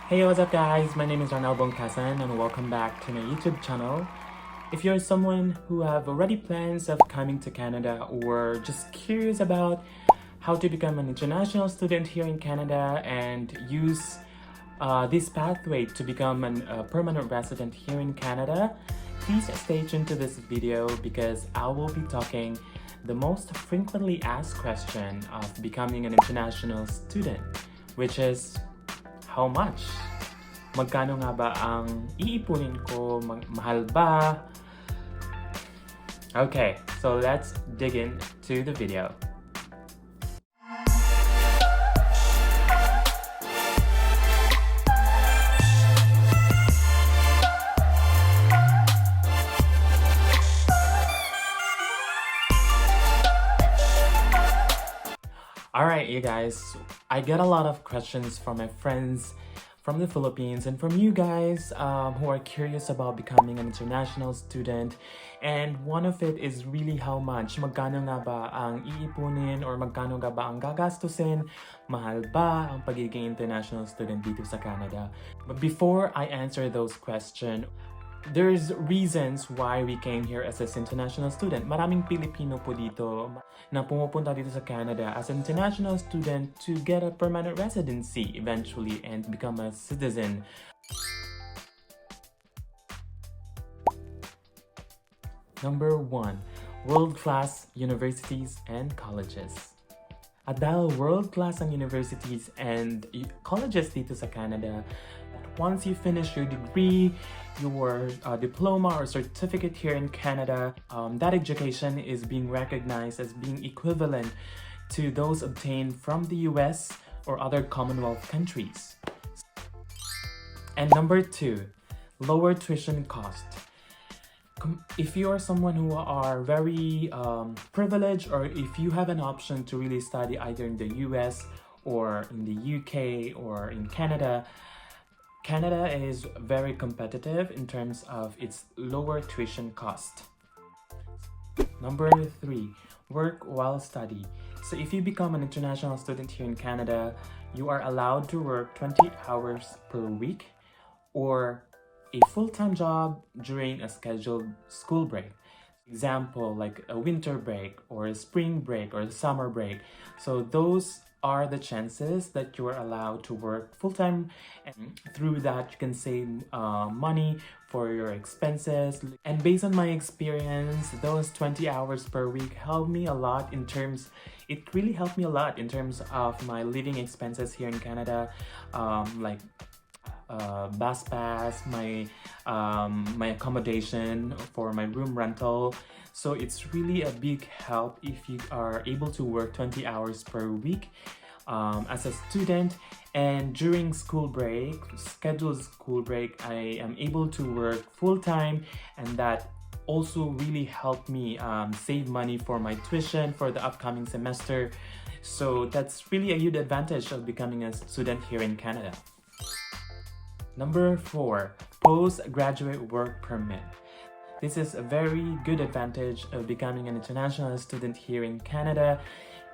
Hey, what's up guys? My name is Arnel Bongkasan and welcome back to my YouTube channel. If you're someone who have already plans of coming to Canada or just curious about how to become an international student here in Canada and use this pathway to become a permanent resident here in Canada, please stay tuned to this video because I will be talking the most frequently asked question of becoming an international student, which is how much? Magkano nga ba ang iipunin ko? Mahal ba? Okay, so let's dig into the video. Alright, you guys, I get a lot of questions from my friends from the Philippines and from you guys who are curious about becoming an international student, and one of it is really how much. Magkano nga ba ang iipunin or magkano nga ba ang gagastusin? Mahal ba ang pagiging international student dito sa Canada? But before I answer those questions, there's reasons why we came here as an international student. Maraming Pilipino po dito na pumupunta dito sa Canada as an international student to get a permanent residency eventually and become a citizen. Number 1, world-class universities and colleges. At dahil world-class ang universities and colleges dito sa Canada, once you finish your degree, your diploma or certificate here in Canada, that education is being recognized as being equivalent to those obtained from the US or other Commonwealth countries. And number 2, lower tuition cost. If you are someone who are very privileged, or if you have an option to really study either in the US or in the UK or in Canada, Canada is very competitive in terms of its lower tuition cost. Number 3, work while study. So if you become an international student here in Canada, you are allowed to work 20 hours per week or a full-time job during a scheduled school break. Example, like a winter break or a spring break or a summer break. So those are the chances that you are allowed to work full-time, and through that you can save money for your expenses. And based on my experience, those 20 hours per week helped me a lot in terms, it really helped me a lot in terms of my living expenses here in Canada, like bus pass, my accommodation for my room rental. So it's really a big help if you are able to work 20 hours per week as a student. And during school break, scheduled school break, I am able to work full-time, and that also really helped me save money for my tuition for the upcoming semester. So that's really a huge advantage of becoming a student here in Canada. Number 4, postgraduate work permit. This is a very good advantage of becoming an international student here in Canada.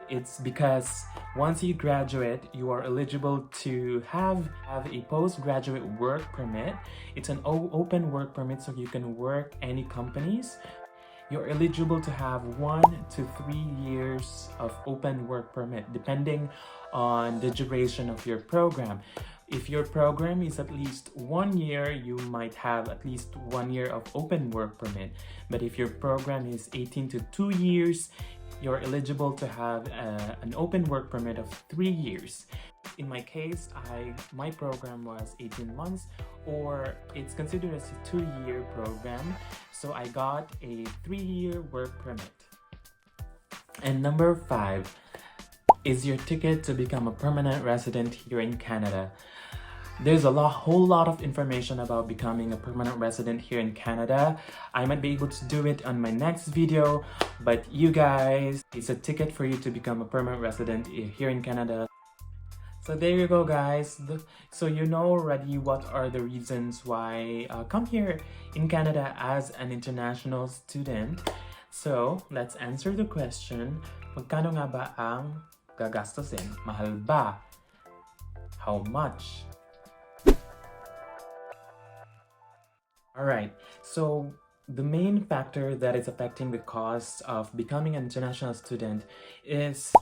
It's because once you graduate, you are eligible to have a postgraduate work permit. It's an open work permit, so you can work any companies. You're eligible to have 1 to 3 years of open work permit depending on the duration of your program. If your program is at least 1 year, you might have at least 1 year of open work permit. But if your program is 18 to 2 years, you're eligible to have an open work permit of 3 years. In my case, my program was 18 months, or it's considered as a 2-year program. So I got a 3-year work permit. And number 5 is your ticket to become a permanent resident here in Canada. There's a whole lot of information about becoming a permanent resident here in Canada. I might be able to do it on my next video, but you guys, it's a ticket for you to become a permanent resident here in Canada. So there you go, guys. So you know already what are the reasons why come here in Canada as an international student. So let's answer the question, magkano nga ba ang gagastusin? Mahal ba? How much? All right, so the main factor that is affecting the cost of becoming an international student is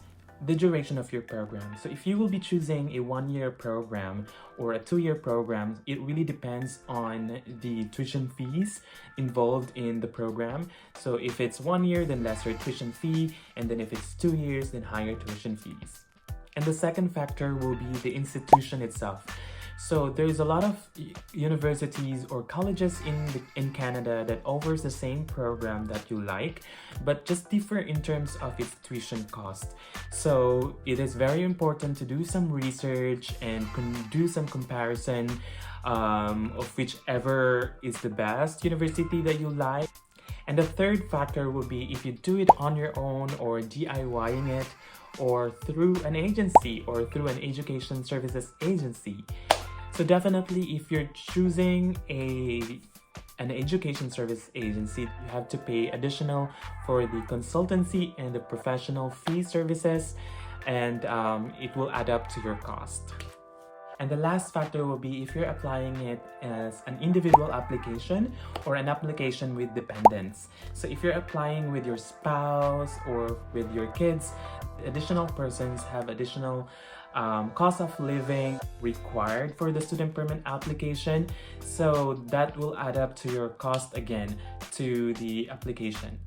the duration of your program. So if you will be choosing a 1-year program or a 2-year program, it really depends on the tuition fees involved in the program. So if it's 1 year, then lesser tuition fee, and then if it's 2 years, then higher tuition fees. And the second factor will be the institution itself. So there's a lot of universities or colleges in Canada that offers the same program that you like, but just differ in terms of its tuition cost. So it is very important to do some research and do some comparison of whichever is the best university that you like. And the third factor will be if you do it on your own or DIYing it, or through an agency or through an education services agency. So definitely if you're choosing an education service agency, you have to pay additional for the consultancy and the professional fee services, and it will add up to your cost. And the last factor will be if you're applying it as an individual application or an application with dependents. So if you're applying with your spouse or with your kids, additional persons have additional cost of living required for the student permit application. So that will add up to your cost again to the application.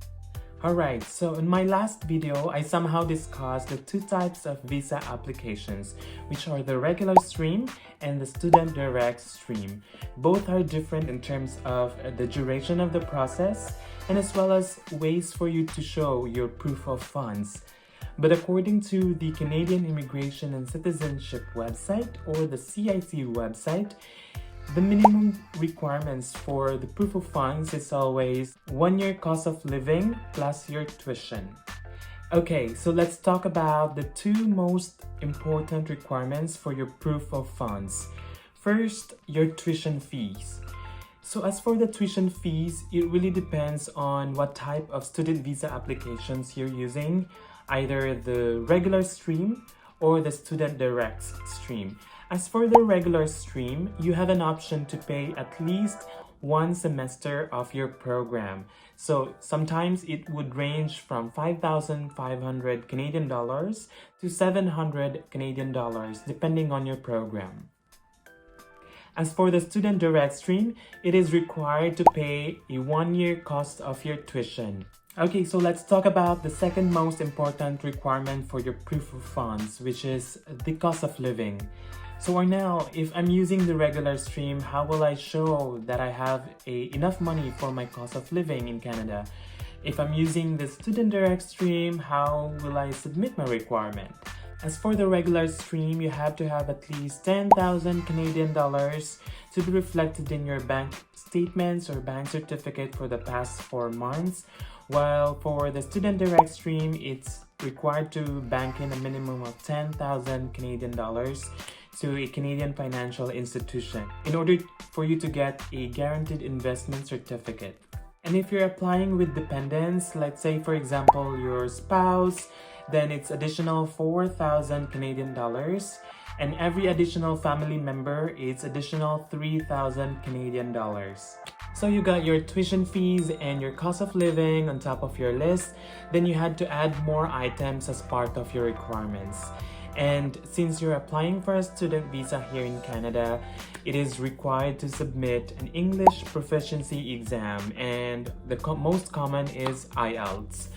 Alright, so in my last video, I somehow discussed the two types of visa applications, which are the regular stream and the student direct stream. Both are different in terms of the duration of the process and as well as ways for you to show your proof of funds. But according to the Canadian Immigration and Citizenship website or the CIC website, the minimum requirements for the proof of funds is always 1 year cost of living plus your tuition. Okay, so let's talk about the two most important requirements for your proof of funds. First, your tuition fees. So as for the tuition fees, it really depends on what type of student visa applications you're using, either the regular stream or the student direct stream. As for the regular stream, you have an option to pay at least 1 semester of your program. So sometimes it would range from 5,500 Canadian dollars to 700 Canadian dollars depending on your program. As for the student direct stream, it is required to pay a 1-year cost of your tuition. Okay, so let's talk about the second most important requirement for your proof of funds, which is the cost of living. So now, if I'm using the regular stream, how will I show that I have enough money for my cost of living in Canada? If I'm using the student direct stream, how will I submit my requirement? As for the regular stream, you have to have at least 10,000 Canadian dollars to be reflected in your bank statements or bank certificate for the past 4 months. While for the student direct stream, it's required to bank in a minimum of 10,000 Canadian dollars to a Canadian financial institution in order for you to get a guaranteed investment certificate. And if you're applying with dependents, let's say for example your spouse, then it's additional 4,000 Canadian dollars, and every additional family member is additional 3,000 Canadian dollars. So you got your tuition fees and your cost of living on top of your list, then you had to add more items as part of your requirements. And since you're applying for a student visa here in Canada, it is required to submit an English proficiency exam, and the most common is IELTS.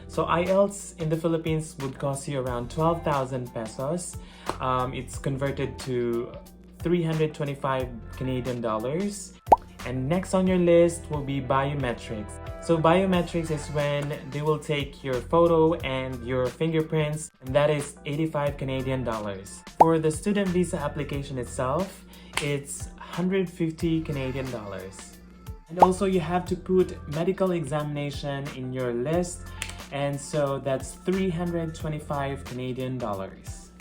So IELTS in the Philippines would cost you around 12,000 pesos. It's converted to 325 Canadian dollars. And next on your list will be biometrics. So biometrics is when they will take your photo and your fingerprints, and that is 85 Canadian dollars. For the student visa application itself, it's 150 Canadian dollars. And also you have to put medical examination in your list, and so that's 325 Canadian dollars.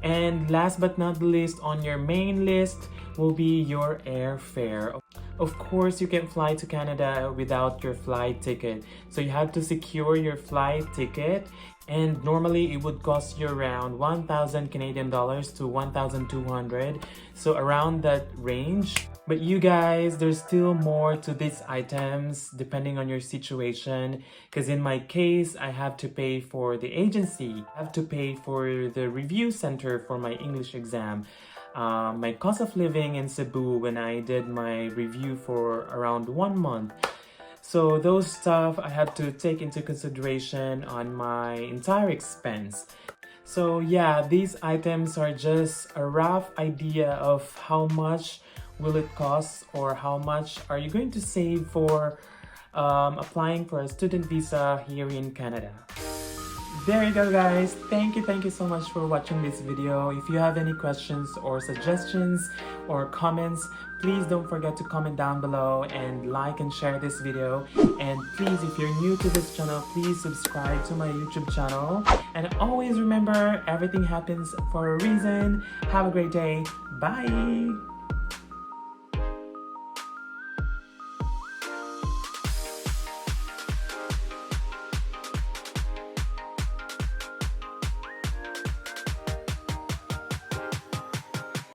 And last but not the least, on your main list will be your airfare. Of course, you can't fly to Canada without your flight ticket. So you have to secure your flight ticket, and normally it would cost you around 1,000 Canadian dollars to 1,200. So around that range. But you guys, there's still more to these items depending on your situation. Because in my case, I have to pay for the agency, I have to pay for the review center for my English exam, my cost of living in Cebu when I did my review for around 1 month. So those stuff I have to take into consideration on my entire expense. So yeah, these items are just a rough idea of how much will it cost or how much are you going to save for applying for a student visa here in Canada. There you go guys, thank you so much for watching this video. If you have any questions or suggestions or comments, please don't forget to comment down below and like and share this video. And please, if you're new to this channel, please subscribe to my YouTube channel. And always remember, everything happens for a reason. Have a great day. Bye!